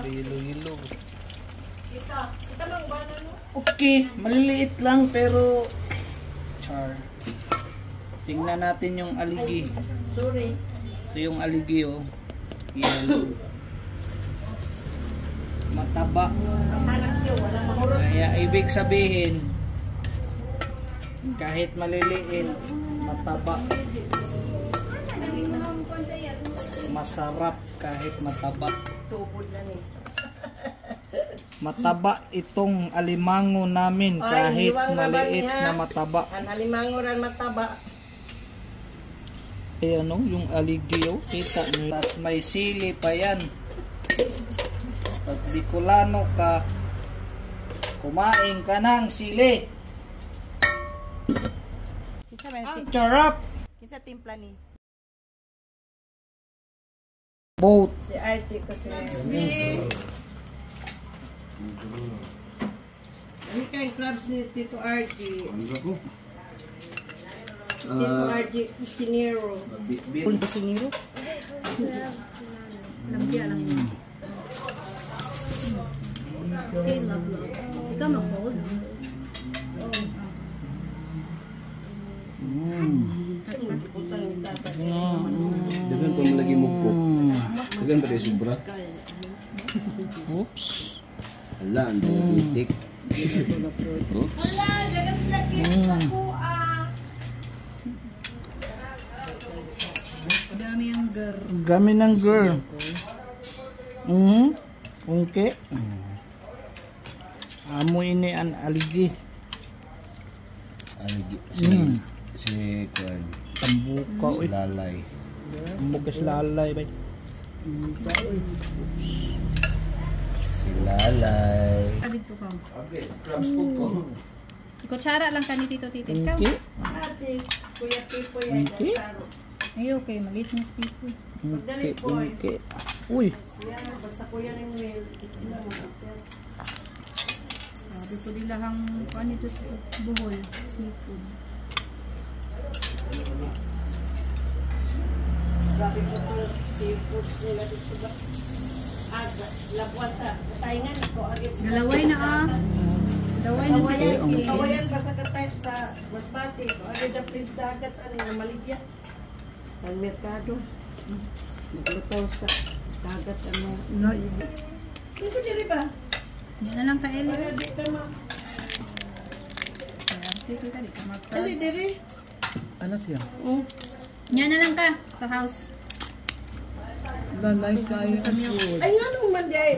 Hilo-hilo. Kita lang ba na no? Okay, maliliit lang pero char. Tingnan natin yung aligi. Sorry. Ito yung aligi oh. Yellow. Mataba. Kaya ibig sabihin kahit maliliit, mataba. Masarap kahit mataba. Mataba itong alimango namin kahit maliit na mataba. Ang alimango ran mataba. Eh ano, yung aligyo, kita nyo. Tapos may sili pa yan. Pag Bicolano ka, kumain ka ng sili. Ang sarap! Kisa timpla ni Boat. si Archie ko si SB. Ano kayong clubs ni Tito Archie? Tito Archie Cusinero. Cusinero? Lambia lang yun. Okay, love. Ikaw mag-hold. Dagan pa malagi mugkok. Dagan pa rin sobra. Oops. Ala, ang diabetic. Oops. Wala, dagan sila kito sa kuha. Dami ang girl. Gami ng girl. Okay. Amoy ni an aligi. Si Kwan. Tambuka. Si Lalay. Tambuka si lalay. Si Lalay. Dito ka. Okay, crabs food ko. Kutsara lang ka ni Tito Titit. Ikaw. Okay. Ate, Kuya Pipo yan. Okay. Ay, okay. Maliit na speaker. Okay. Okay. Uy. Yan, basta Kuya ng mail. Sabi ko dilahang paano ito sa buhol. Seafood. Grabe ko po seafoods nila dito ba? Labuan sa kataingan ako. Dalaway na Dalaway na sa Kawayan ka sa katay sa Masbate. Agad na please dagat. Ano yung maligya? Ang merkado. Maglutaw sa dagat. Ano? No. Dito diri ba? Yan na lang ka, Eli. Para di ka ma... Dito ka, di ka Ali diri? Ano siya? Yan na lang ka, sa house. Nice kayo. Ay nga naman di ay.